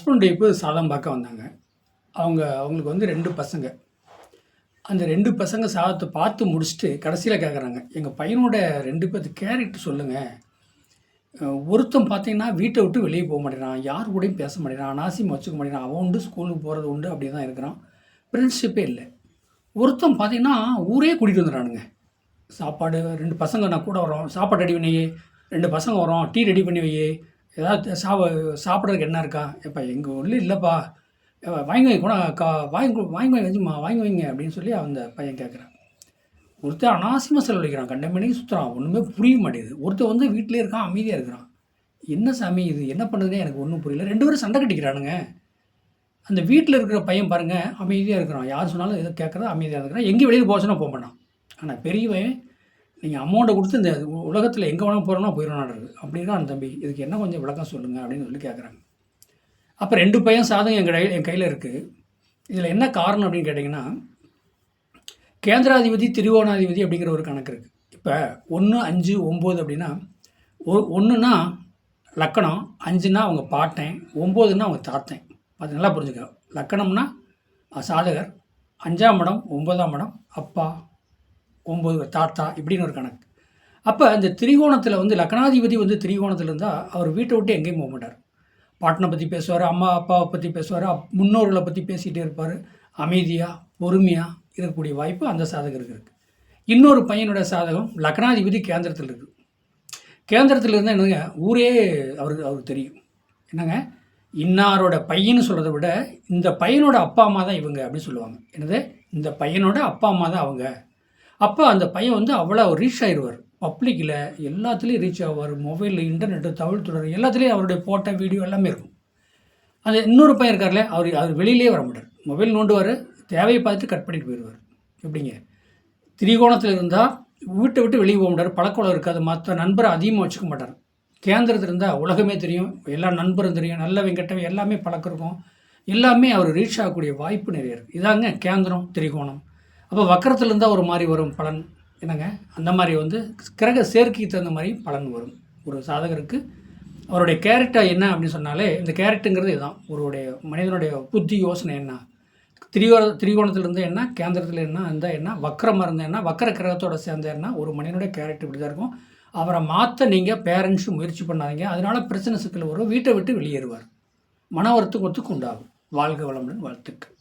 Husband wife சாதம் பார்க்க வந்தாங்க. அவங்களுக்கு வந்து 2 பசங்க. அந்த 2 பசங்க சாதத்த பார்த்து முடிச்சுட்டு கடைசியில கேட்குறாங்க, "எங்க பையனோட 2 பேத்து கேரக்டர் சொல்லுங்க. ஒருத்தன் பார்த்தீங்கன்னா வீட்ட விட்டு வெளிய போ மாட்டேங்கிறான். யார் கூடயும் பேச மாட்டேங்கிறான். அனாவசியமா வச்சுக்க மாட்டேங்கிறான். அவன் உண்டு ஸ்கூலுக்கு போறது உண்டு அப்படி தான் இருக்கிறான். ஃப்ரெண்ட்ஷிப்பே இல்ல. ஒருத்தன் பார்த்தீங்கன்னா ஊரே கூட்டிட்டு வந்துடுறானுங்க. சாப்பாடு 2 பசங்க நான் கூட வரோம். சாப்பாடு ரெடி பண்ணி 2 பசங்க வரோம். டீ ரெடி பண்ணி வை. ஏதாவது சாப்பிட்றதுக்கு என்ன இருக்கா? எப்பா எங்க ஊர்ல இல்லப்பா. வாங்கி வை கூட வாங்கி வைங்கம்மா வாங்கி வைங்க அப்படின்னு சொல்லி அந்த பையன் கேட்குறான். ஒருத்தன் அனாவசியமாக செலவழிக்கிறான். கண்டமேனிக்கு சுற்றுறான். ஒன்றுமே புரிய மாட்டேங்குது. ஒருத்தன் வந்து வீட்டிலே இருக்கான், அமைதியாக இருக்கிறான். என்ன சாமி இது என்ன பண்ணுறதுனே எனக்கு ஒன்றும் புரியல. 2 பேரும் சண்டை கட்டிக்கிறானுங்க. அந்த வீட்டில் இருக்கிற பையன் பாருங்கள் அமைதியாக இருக்கிறான். யார் சொன்னாலும் எதோ கேட்குறதா அமைதியாக இருக்கிறான். எங்கேயும் வெளியில் போக சொன்னால் போக மாட்டான். ஆனால் பெரியவன் நீங்கள் அமௌண்ட்டை கொடுத்து இந்த உலகத்தில் எங்கே வேணால் போகிறோன்னா போயிடணுன்றது. அப்படி இருக்கான் அந்த தம்பி. இதுக்கு என்ன கொஞ்சம் விளக்கம் சொல்லுங்கள் அப்படின்னு சொல்லி கேட்குறாங்க. அப்போ 2 பையன் சாதம் என் கையில் இருக்குது. இதில் என்ன காரணம் அப்படின்னு கேட்டிங்கன்னா, கேந்திராதிபதி திரிகோணாதிபதி அப்படிங்கிற ஒரு கணக்கு இருக்குது. இப்போ 1, 5, 9 அப்படின்னா 1ன்னா லக்கணம், 5ன்னா அவங்க பாட்டன், 9ன்னா அவங்க தாத்தன். அது நல்லா புரிஞ்சுக்க. லக்கணம்னா சாதகர், 5ஆம் இடம் 9ஆம் இடம் அப்பா, 9 தாத்தா இப்படின்னு ஒரு கணக்கு. அப்போ இந்த திரிகோணத்தில் வந்து லக்கணாதிபதி வந்து திரிகோணத்தில் இருந்தால் அவர் வீட்டை விட்டு எங்கேயும் போக மாட்டார். பாட்டனை பற்றி பேசுவார், அம்மா அப்பாவை பற்றி பேசுவார், முன்னோர்களை பற்றி பேசிகிட்டே இருப்பார். அமைதியாக பொறுமையாக இருக்கக்கூடிய வாய்ப்பு அந்த சாதகருக்கு இருக்குது. இன்னொரு பையனோட சாதகம் லக்னாதிபதி கேந்திரத்தில் இருக்குது. கேந்திரத்தில் இருந்தால் என்னங்க ஊரே அவருக்கு தெரியும். என்னங்க இன்னாரோட பையன்னு சொல்கிறத விட இந்த பையனோட அப்பா அம்மா தான் இவங்க அப்படின்னு சொல்லுவாங்க. என்னது இந்த பையனோட அப்பா அம்மா தான் அவங்க. அப்போ அந்த பையன் வந்து அவ்வளோ ரீச் ஆயிடுவார். பப்ளிக்கில் எல்லாத்துலேயும் ரீச் ஆவார். மொபைலில் இன்டர்நெட்டு தகவல் தொடர் எல்லாத்துலேயும் அவருடைய ஃபோட்டோ வீடியோ எல்லாமே இருக்கும். அது இன்னொரு பையன் இருக்கார்ல அவர் வெளியிலே வர மாட்டார். மொபைல் நோண்டுவார், தேவையை பார்த்துட்டு கட் பண்ணிட்டு போயிடுவார். எப்படிங்க திரிகோணத்தில் இருந்தால் வீட்டை விட்டு வெளியே போக மாட்டார். பழக்கம் இருக்காது. மற்ற நண்பரை அதிகமாக வச்சுக்க மாட்டார். கேந்திரத்தில் இருந்தால் உலகமே தெரியும், எல்லா நண்பரும் தெரியும், நல்லவன் கெட்டவன் எல்லாமே பழக்கம் இருக்கும். எல்லாமே அவர் ரீச் ஆகக்கூடிய வாய்ப்பு நிறைய இருக்குது. இதாங்க கேந்திரம் திரிகோணம். அப்போ வக்கரத்தில் இருந்தால் ஒரு மாதிரி வரும் பலன். என்னங்க அந்த மாதிரி வந்து கிரக சேர்க்கைக்கு தகுந்த மாதிரி பலன் வரும் ஒரு சாதகருக்கு. அவருடைய கேரக்டர் என்ன அப்படின்னு சொன்னாலே இந்த கேரக்டருங்கிறது இதுதான். ஒருடைய மனிதனுடைய புத்தி யோசனை என்ன, திரிகோணத்தில் இருந்தால் என்ன, கேந்திரத்தில் என்ன இருந்தால் என்ன, வக்கரமாக இருந்தால் என்ன, வக்கர கிரகத்தோட சேர்ந்த என்ன, ஒரு மனிதனுடைய கேரக்டர் இப்படி தான் இருக்கும். அவரை மாற்ற நீங்கள் பேரண்ட்ஸும் முயற்சி பண்ணாதீங்க. அதனால பிரச்சனை சிக்கல் வரும். வீட்டை விட்டு வெளியேறுவார். மன வருத்தத்துக்கு உண்டாகும். வாழ்க வளமுடன். வாழ்த்துக்கள்.